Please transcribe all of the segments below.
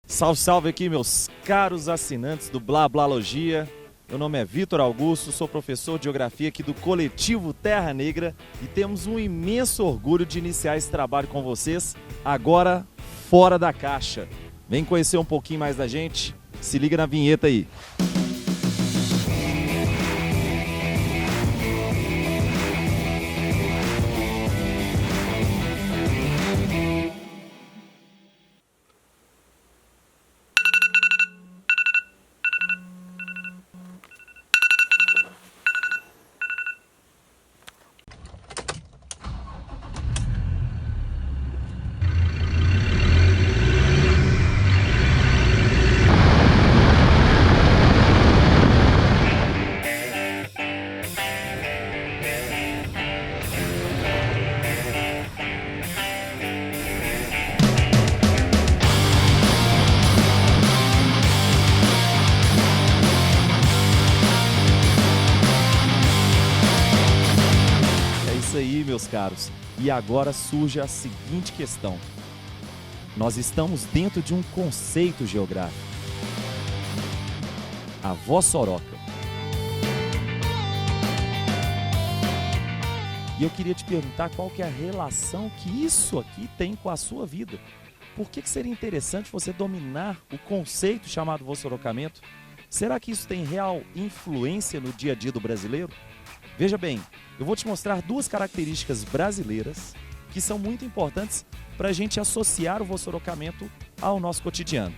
Salve, salve aqui, meus caros assinantes do Blablalogia. Meu nome é Vitor Augusto, sou professor de Geografia aqui do Coletivo Terra Negra e temos um imenso orgulho de iniciar esse trabalho com vocês, agora fora da caixa. Vem conhecer um pouquinho mais da gente, se liga na vinheta aí. Aí, meus caros, e agora surge a seguinte questão: nós estamos dentro de um conceito geográfico, a Vossoroca. E eu queria te perguntar qual que é a relação que isso aqui tem com a sua vida. Por que seria interessante você dominar o conceito chamado vossorocamento? Será que isso tem real influência no dia a dia do brasileiro? Veja bem, eu vou te mostrar duas características brasileiras que são muito importantes para a gente associar o vossorocamento ao nosso cotidiano.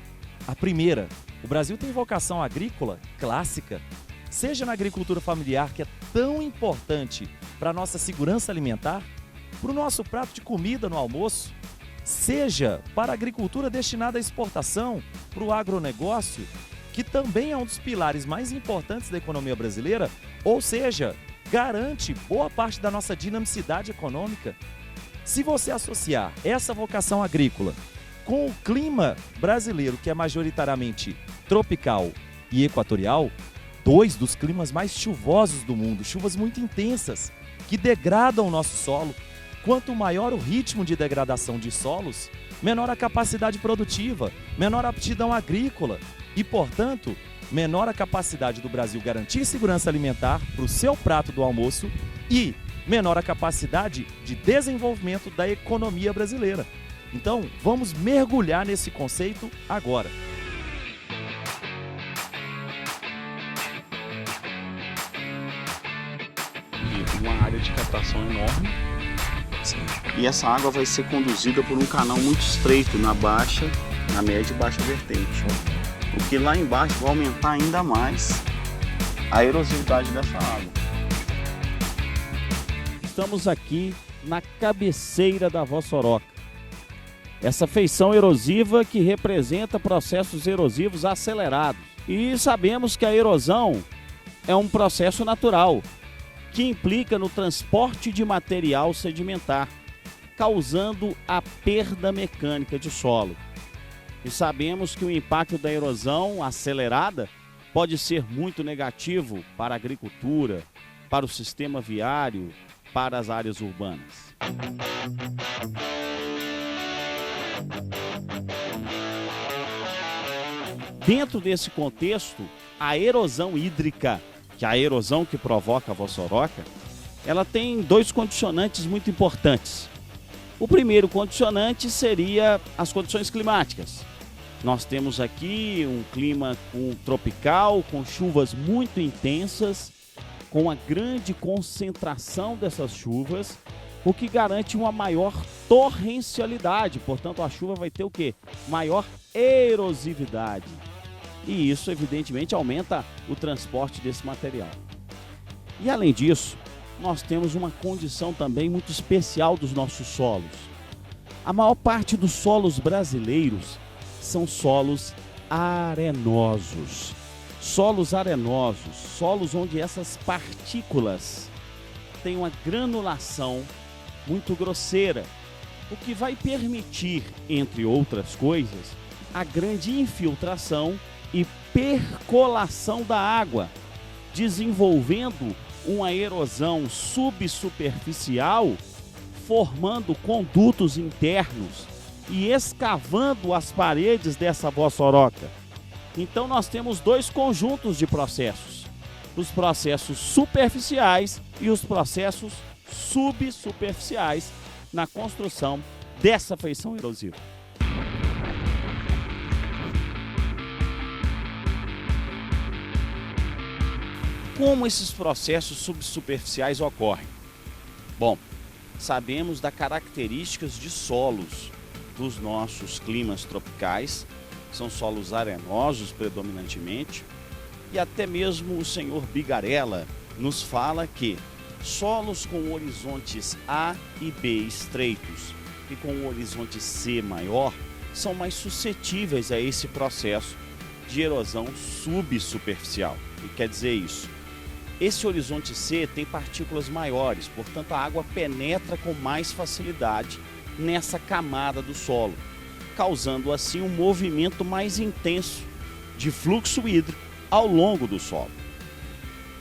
A primeira, o Brasil tem vocação agrícola clássica, seja na agricultura familiar, que é tão importante para a nossa segurança alimentar, para o nosso prato de comida no almoço, seja para a agricultura destinada à exportação, para o agronegócio, que também é um dos pilares mais importantes da economia brasileira, ou seja, garante boa parte da nossa dinamicidade econômica. Se você associar essa vocação agrícola com o clima brasileiro, que é majoritariamente tropical e equatorial, dois dos climas mais chuvosos do mundo, chuvas muito intensas, que degradam o nosso solo. Quanto maior o ritmo de degradação de solos, menor a capacidade produtiva, menor a aptidão agrícola e, portanto, menor a capacidade do Brasil garantir segurança alimentar para o seu prato do almoço e menor a capacidade de desenvolvimento da economia brasileira. Então, vamos mergulhar nesse conceito agora. Uma área de captação enorme. Sim. E essa água vai ser conduzida por um canal muito estreito na baixa, na média e baixa vertente. Porque lá embaixo vai aumentar ainda mais a erosividade dessa água. Estamos aqui na cabeceira da Vossoroca. Essa feição erosiva que representa processos erosivos acelerados. E sabemos que a erosão é um processo natural, que implica no transporte de material sedimentar, causando a perda mecânica de solo. E sabemos que o impacto da erosão acelerada pode ser muito negativo para a agricultura, para o sistema viário, para as áreas urbanas. Dentro desse contexto, a erosão hídrica, que é a erosão que provoca a Vossoroca, ela tem dois condicionantes muito importantes. O primeiro condicionante seria as condições climáticas. Nós temos aqui um clima tropical, com chuvas muito intensas, com uma grande concentração dessas chuvas, o que garante uma maior torrencialidade. Portanto, a chuva vai ter o quê? Maior erosividade. E isso, evidentemente, aumenta o transporte desse material. E, além disso, nós temos uma condição também muito especial dos nossos solos. A maior parte dos solos brasileiros são solos arenosos. Solos arenosos, solos onde essas partículas têm uma granulação muito grosseira, o que vai permitir, entre outras coisas, a grande infiltração e percolação da água, desenvolvendo uma erosão subsuperficial, formando condutos internos e escavando as paredes dessa vossoroca. Então nós temos dois conjuntos de processos: os processos superficiais e os processos subsuperficiais na construção dessa feição erosiva. Como esses processos subsuperficiais ocorrem? Bom, sabemos das características de solos dos nossos climas tropicais, são solos arenosos predominantemente, e até mesmo o senhor Bigarella nos fala que solos com horizontes A e B estreitos e com o horizonte C maior são mais suscetíveis a esse processo de erosão subsuperficial. O que quer dizer isso? Esse horizonte C tem partículas maiores, portanto a água penetra com mais facilidade nessa camada do solo, causando assim um movimento mais intenso de fluxo hídrico ao longo do solo.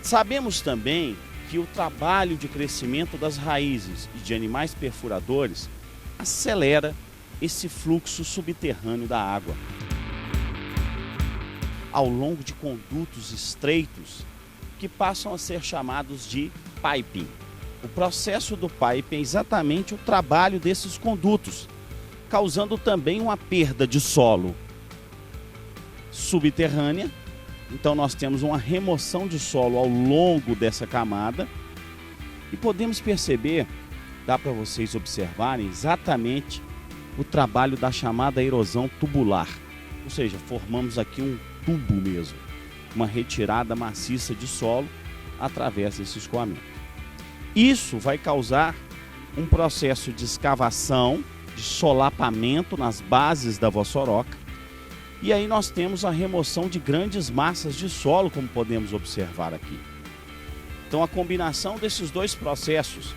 Sabemos também que o trabalho de crescimento das raízes e de animais perfuradores acelera esse fluxo subterrâneo da água. Ao longo de condutos estreitos, que passam a ser chamados de piping. O processo do piping é exatamente o trabalho desses condutos, causando também uma perda de solo subterrânea. Então nós temos uma remoção de solo ao longo dessa camada e podemos perceber, dá para vocês observarem exatamente o trabalho da chamada erosão tubular, ou seja, formamos aqui um tubo mesmo, uma retirada maciça de solo através desse escoamento. Isso vai causar um processo de escavação, de solapamento nas bases da vossoroca, e aí nós temos a remoção de grandes massas de solo, como podemos observar aqui. Então a combinação desses dois processos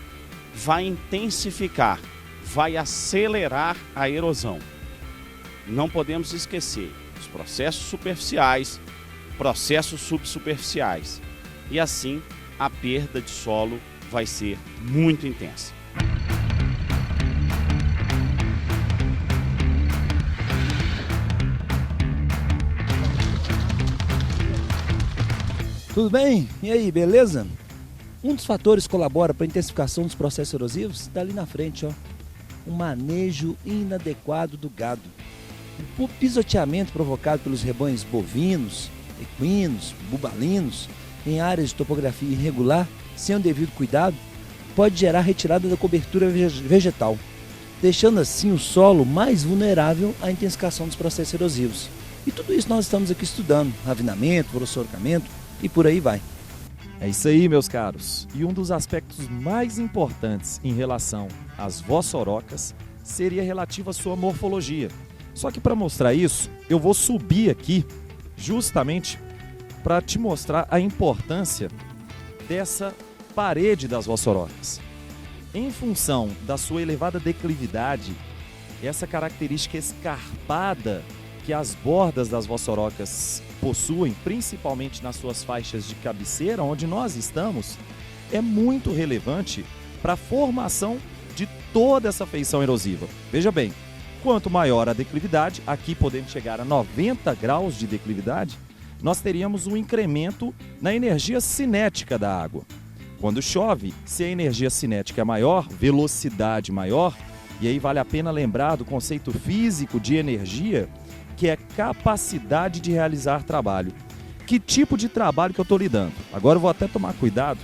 vai intensificar, vai acelerar a erosão. Não podemos esquecer os processos superficiais, processos subsuperficiais, e assim a perda de solo vai ser muito intensa. Tudo bem? E aí, beleza? Um dos fatores que colabora para a intensificação dos processos erosivos está ali na frente, ó. O manejo inadequado do gado. O pisoteamento provocado pelos rebanhos bovinos, equinos, bubalinos, em áreas de topografia irregular, sem o devido cuidado, pode gerar retirada da cobertura vegetal, deixando assim o solo mais vulnerável à intensificação dos processos erosivos. E tudo isso nós estamos aqui estudando: ravinamento, vossorokamento e por aí vai. É isso aí, meus caros. E um dos aspectos mais importantes em relação às vossorocas seria relativo à sua morfologia. Só que para mostrar isso, eu vou subir aqui justamente para te mostrar a importância dessa parede das vossorocas. Em função da sua elevada declividade, essa característica escarpada que as bordas das vossorocas possuem, principalmente nas suas faixas de cabeceira, onde nós estamos, é muito relevante para a formação de toda essa feição erosiva. Veja bem, quanto maior a declividade, aqui podemos chegar a 90 graus de declividade, nós teríamos um incremento na energia cinética da água. Quando chove, se a energia cinética é maior, velocidade maior, e aí vale a pena lembrar do conceito físico de energia, que é capacidade de realizar trabalho. Que tipo de trabalho que eu estou lidando? Agora eu vou até tomar cuidado,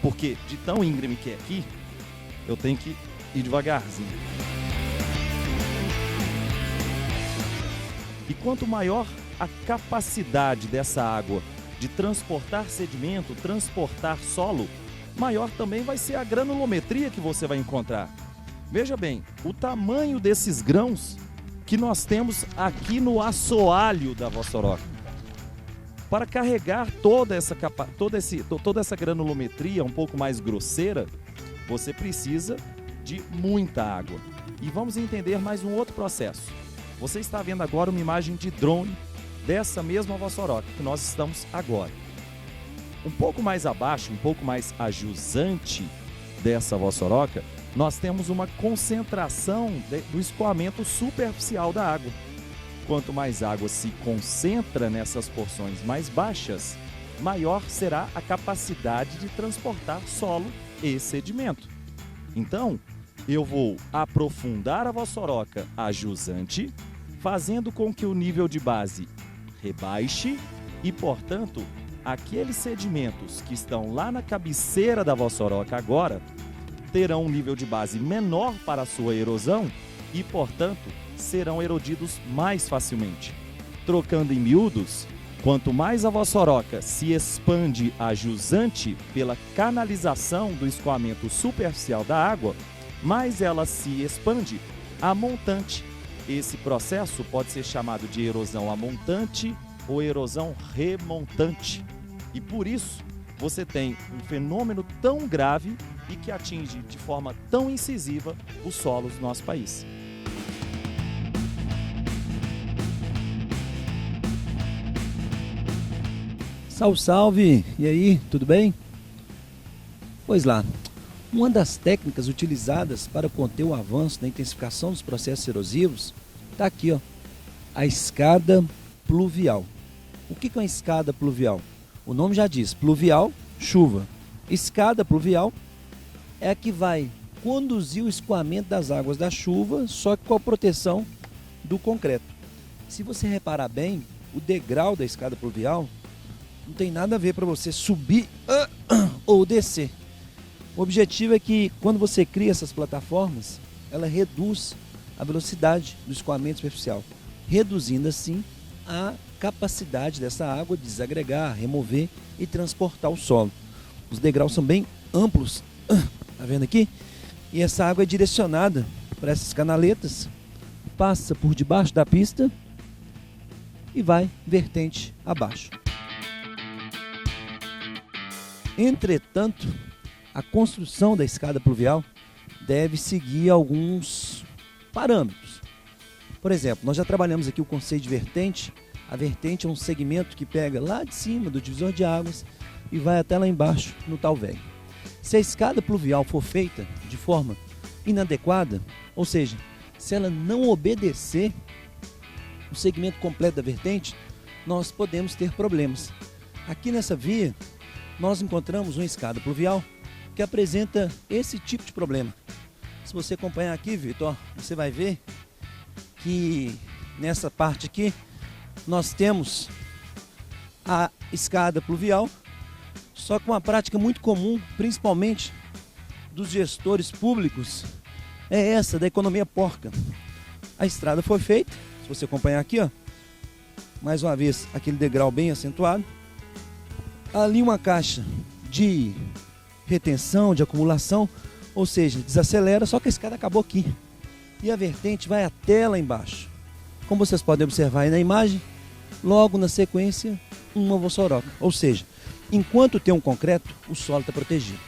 porque de tão íngreme que é aqui, eu tenho que ir devagarzinho. E quanto maior a capacidade dessa água de transportar sedimento, transportar solo, maior também vai ser a granulometria que você vai encontrar. Veja bem, o tamanho desses grãos que nós temos aqui no assoalho da vossoroca. Para carregar toda essa granulometria um pouco mais grosseira, você precisa de muita água. E vamos entender mais um outro processo. Você está vendo agora uma imagem de drone dessa mesma vossoroca que nós estamos agora. Um pouco mais abaixo, um pouco mais ajusante dessa vossoroca, nós temos uma concentração do escoamento superficial da água. Quanto mais água se concentra nessas porções mais baixas, maior será a capacidade de transportar solo e sedimento. Então, eu vou aprofundar a vossoroca a jusante, fazendo com que o nível de base rebaixe e, portanto, aqueles sedimentos que estão lá na cabeceira da vossoroca agora terão um nível de base menor para a sua erosão e, portanto, serão erodidos mais facilmente. Trocando em miúdos, quanto mais a vossoroca se expande a jusante pela canalização do escoamento superficial da água, mais ela se expande a montante. Esse processo pode ser chamado de erosão amontante ou erosão remontante. E por isso, você tem um fenômeno tão grave e que atinge de forma tão incisiva os solos do nosso país. Salve, salve! E aí, tudo bem? Pois lá, uma das técnicas utilizadas para conter o avanço da intensificação dos processos erosivos está aqui, ó, a escada pluvial. O que é uma escada pluvial? O nome já diz, pluvial, chuva. Escada pluvial é a que vai conduzir o escoamento das águas da chuva, só que com a proteção do concreto. Se você reparar bem, o degrau da escada pluvial não tem nada a ver para você subir ou descer. O objetivo é que quando você cria essas plataformas, ela reduz a velocidade do escoamento superficial, reduzindo assim a capacidade dessa água de desagregar, remover e transportar o solo. Os degraus são bem amplos, tá vendo aqui? E essa água é direcionada para essas canaletas, passa por debaixo da pista e vai vertente abaixo. Entretanto, a construção da escada pluvial deve seguir alguns parâmetros. Por exemplo, nós já trabalhamos aqui o conceito de vertente. A vertente é um segmento que pega lá de cima do divisor de águas e vai até lá embaixo no tal velho. Se a escada pluvial for feita de forma inadequada, ou seja, se ela não obedecer o segmento completo da vertente, nós podemos ter problemas. Aqui nessa via, nós encontramos uma escada pluvial que apresenta esse tipo de problema. Se você acompanhar aqui, Vitor, você vai ver que nessa parte aqui nós temos a escada pluvial, só que uma prática muito comum, principalmente dos gestores públicos, é essa da economia porca. A estrada foi feita, se você acompanhar aqui, ó, mais uma vez aquele degrau bem acentuado, ali uma caixa de retenção, de acumulação, ou seja, desacelera, só que a escada acabou aqui. E a vertente vai até lá embaixo. Como vocês podem observar aí na imagem, logo na sequência, uma vossoroca. Ou seja, enquanto tem um concreto, o solo está protegido.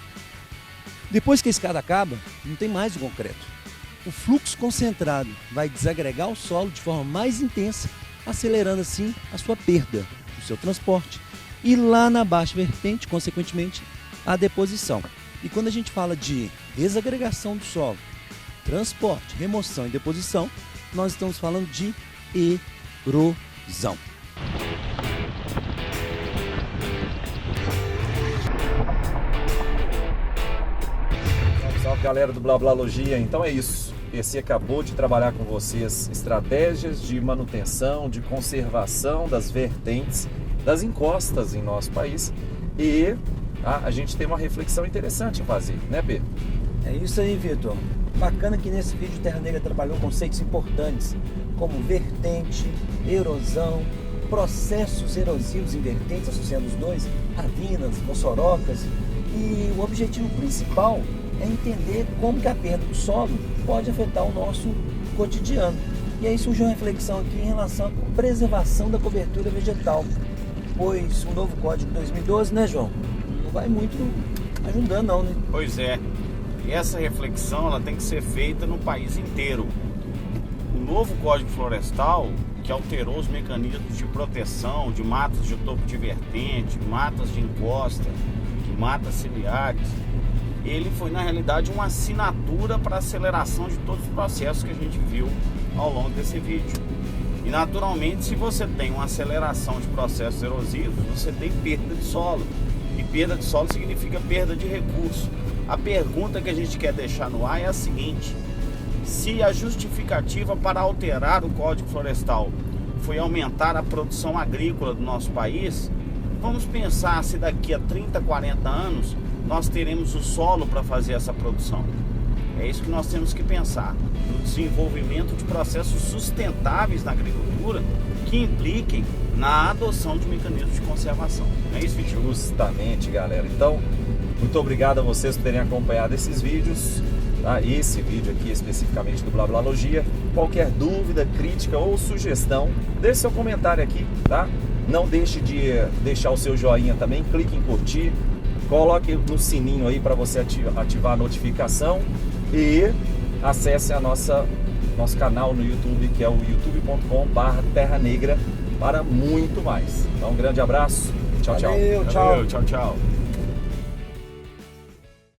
Depois que a escada acaba, não tem mais o concreto. O fluxo concentrado vai desagregar o solo de forma mais intensa, acelerando assim a sua perda, o seu transporte. E lá na baixa vertente, consequentemente, a deposição. E quando a gente fala de desagregação do solo, transporte, remoção e deposição, nós estamos falando de erosão. Salve galera do Blablalogia, então é isso. PC acabou de trabalhar com vocês estratégias de manutenção, de conservação das vertentes, das encostas em nosso país e a gente tem uma reflexão interessante a fazer, né, Pedro? É isso aí, Vitor. Bacana que nesse vídeo Terra Negra trabalhou conceitos importantes como vertente, erosão, processos erosivos em vertentes associando os dois, ravinas, vossorocas, e o objetivo principal é entender como que a perda do solo pode afetar o nosso cotidiano. E aí surgiu uma reflexão aqui em relação à preservação da cobertura vegetal, pois o novo Código de 2012, né, João, não vai muito ajudando não, né? Pois é. E essa reflexão ela tem que ser feita no país inteiro. O novo Código Florestal, que alterou os mecanismos de proteção de matas de topo de vertente, matas de encosta, de matas ciliares, ele foi na realidade uma assinatura para aceleração de todos os processos que a gente viu ao longo desse vídeo. E naturalmente, se você tem uma aceleração de processos erosivos, você tem perda de solo. E perda de solo significa perda de recurso. A pergunta que a gente quer deixar no ar é a seguinte: se a justificativa para alterar o Código Florestal foi aumentar a produção agrícola do nosso país, vamos pensar se daqui a 30, 40 anos nós teremos o solo para fazer essa produção. É isso que nós temos que pensar, no desenvolvimento de processos sustentáveis na agricultura que impliquem na adoção de mecanismos de conservação. Não é isso, Vitinho? Justamente, galera. Então, muito obrigado a vocês por terem acompanhado esses vídeos, tá? Esse vídeo aqui especificamente do Blablalogia. Qualquer dúvida, crítica ou sugestão, deixe seu comentário aqui, tá? Não deixe de deixar o seu joinha também, clique em curtir, coloque no sininho aí para você ativar a notificação e acesse nosso canal no YouTube, que é o youtube.com/Terra Negra, para muito mais. Então, um grande abraço. Tchau, tchau. Valeu, tchau, tchau.